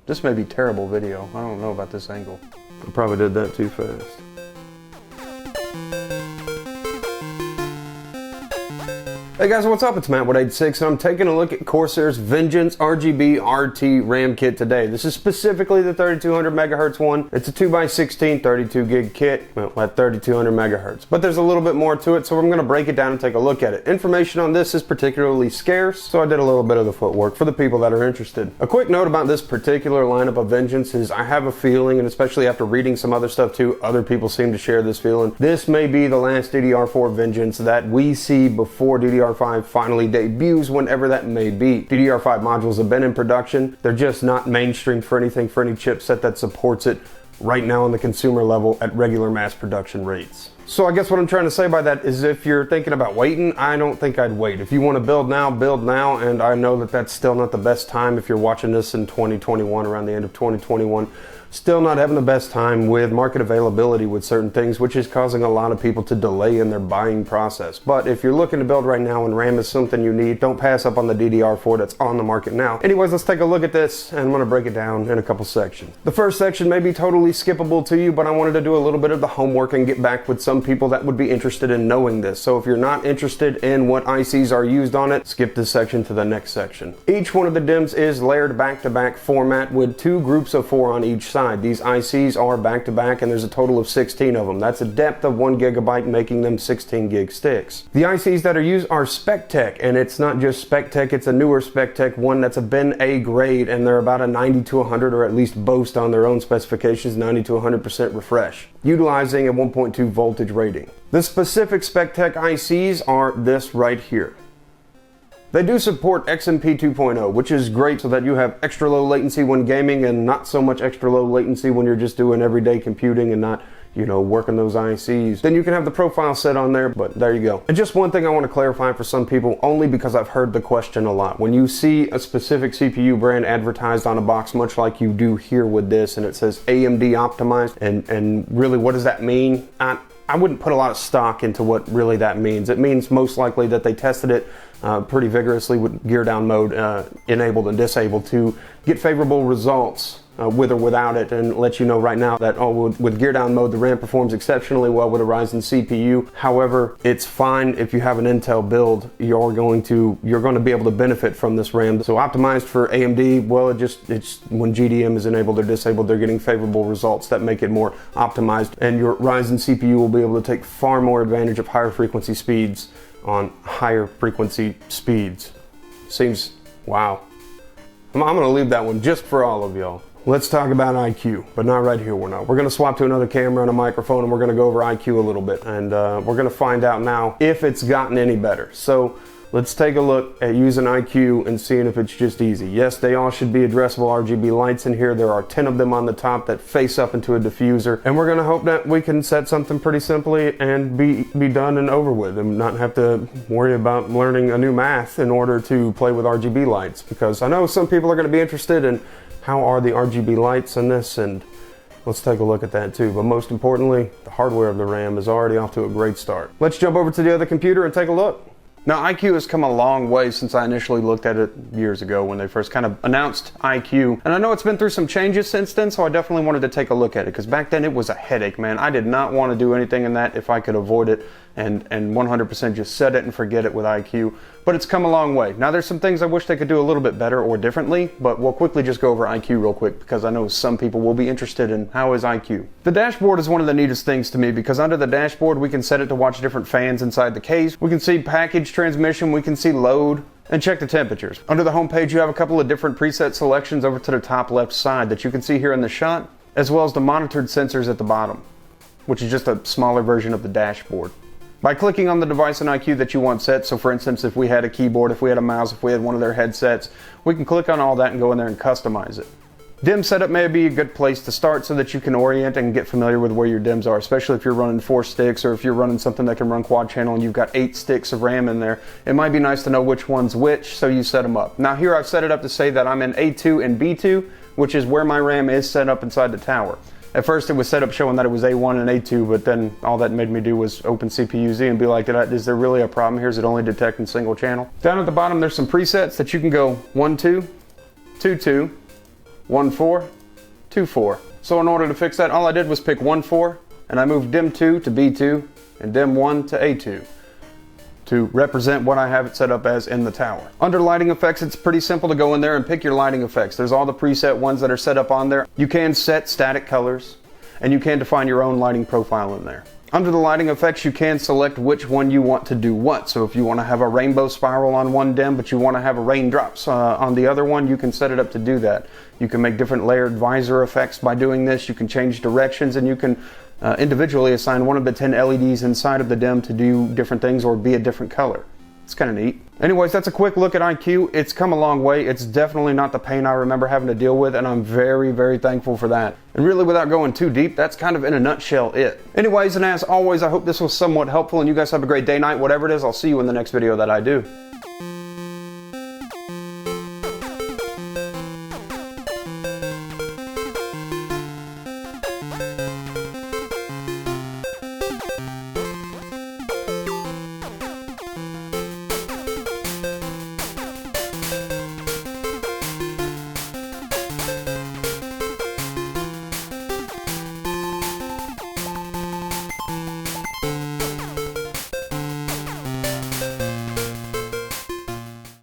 This may be terrible video. I don't know about this angle. I probably did that too fast. Hey guys, what's up? It's Matt with 86 and I'm taking a look at Corsair's Vengeance RGB RT RAM kit today. This is specifically the 3200 megahertz one. It's a 2x16 32 gig kit, well, at 3200 megahertz. But there's a little bit more to it, so I'm going to break it down and take a look at it. Information on this is particularly scarce, so I did a little bit of the footwork for the people that are interested. A quick note about this particular lineup of Vengeance is I have a feeling, and especially after reading some other stuff too, other people seem to share this feeling. This may be the last DDR4 Vengeance that we see before DDR5 finally debuts, whenever that may be. DDR5 modules have been in production. They're just not mainstream for anything, for any chipset that supports it right now on the consumer level at regular mass production rates. So I guess what I'm trying to say by that is if you're thinking about waiting, I don't think I'd wait. If you want to build now, and I know that that's still not the best time if you're watching this in 2021, around the end of 2021. Still not having the best time with market availability with certain things, which is causing a lot of people to delay in their buying process. But if you're looking to build right now and RAM is something you need, don't pass up on the DDR4 that's on the market now. Anyways, let's take a look at this, and I'm going to break it down in a couple sections. The first section may be totally skippable to you, but I wanted to do a little bit of the homework and get back with some people that would be interested in knowing this. So if you're not interested in what ICs are used on it, skip this section to the next section. Each one of the DIMMs is layered back-to-back format with 2 groups of 4 on each side. These ICs are back-to-back, and there's a total of 16 of them. That's a depth of 1 gigabyte, making them 16 gig sticks. The ICs that are used are SpecTech, and it's not just SpecTech, it's a newer SpecTech one that's a bin A grade, and they're about a 90 to 100, or at least boast on their own specifications, 90 to 100% refresh, utilizing a 1.2 voltage rating. The specific SpecTech ICs are this right here. They do support XMP 2.0, which is great so that you have extra low latency when gaming and not so much extra low latency when you're just doing everyday computing and not, working those ICs. Then you can have the profile set on there, but there you go. And just one thing I want to clarify for some people, only because I've heard the question a lot. When you see a specific CPU brand advertised on a box, much like you do here with this, and it says AMD Optimized, and really what does that mean? I wouldn't put a lot of stock into what really that means. It means most likely that they tested it pretty vigorously with gear down mode enabled and disabled to get favorable results with or without it, and let you know right now that with gear down mode the RAM performs exceptionally well with a Ryzen CPU. However, it's fine if you have an Intel build. You're going to be able to benefit from this RAM. So optimized for AMD, well, it's when GDM is enabled or disabled, they're getting favorable results that make it more optimized, and your Ryzen CPU will be able to take far more advantage of higher frequency speeds on higher frequency speeds. Seems wow. I'm gonna leave that one just for all of y'all. Let's talk about iCUE, but not right here. We're gonna swap to another camera and a microphone, and we're gonna go over iCUE a little bit, and we're gonna find out now if it's gotten any better. So let's take a look at using iCUE and seeing if it's just easy. Yes, they all should be addressable RGB lights in here. There are 10 of them on the top that face up into a diffuser, and we're gonna hope that we can set something pretty simply and be done and over with, and not have to worry about learning a new math in order to play with RGB lights, because I know some people are gonna be interested in how are the RGB lights in this, and let's take a look at that too. But most importantly, the hardware of the RAM is already off to a great start. Let's jump over to the other computer and take a look. Now, iCUE has come a long way since I initially looked at it years ago when they first kind of announced iCUE. And I know it's been through some changes since then, so I definitely wanted to take a look at it, because back then it was a headache, man. I did not want to do anything in that if I could avoid it, and 100% just set it and forget it with iCUE. But it's come a long way. Now, there's some things I wish they could do a little bit better or differently, but we'll quickly just go over iCUE real quick, because I know some people will be interested in how is iCUE. The dashboard is one of the neatest things to me, because under the dashboard we can set it to watch different fans inside the case. We can see package transmission, we can see load, and check the temperatures. Under the home page you have a couple of different preset selections over to the top left side that you can see here in the shot, as well as the monitored sensors at the bottom, which is just a smaller version of the dashboard. By clicking on the device in iCUE that you want set, so for instance, if we had a keyboard, if we had a mouse, if we had one of their headsets, we can click on all that and go in there and customize it. DIMM setup may be a good place to start so that you can orient and get familiar with where your DIMMs are, especially if you're running 4 sticks, or if you're running something that can run quad channel and you've got 8 sticks of RAM in there. It might be nice to know which one's which, so you set them up. Now here I've set it up to say that I'm in A2 and B2, which is where my RAM is set up inside the tower. At first it was set up showing that it was A1 and A2, but then all that made me do was open CPU-Z and be like, is there really a problem here? Is it only detecting single channel? Down at the bottom there's some presets that you can go 1, 2, 2, 2, 1 4, 2 4. So in order to fix that, all I did was pick 1 4, and I moved dim 2 to B2 and dim 1 to A2 to represent what I have it set up as in the tower. Under lighting effects, it's pretty simple to go in there and pick your lighting effects. There's all the preset ones that are set up on there. You can set static colors, and you can define your own lighting profile in there. Under the lighting effects, you can select which one you want to do what. So if you want to have a rainbow spiral on one dim, but you want to have a raindrops on the other one, you can set it up to do that. You can make different layered visor effects by doing this. You can change directions, and you can individually assign one of the 10 LEDs inside of the dim to do different things or be a different color. It's kind of neat. Anyways, that's a quick look at iCUE. It's come a long way. It's definitely not the pain I remember having to deal with, and I'm very, very thankful for that. And really, without going too deep, that's kind of in a nutshell it. Anyways, and as always, I hope this was somewhat helpful, and you guys have a great day, night, whatever it is. I'll see you in the next video that I do.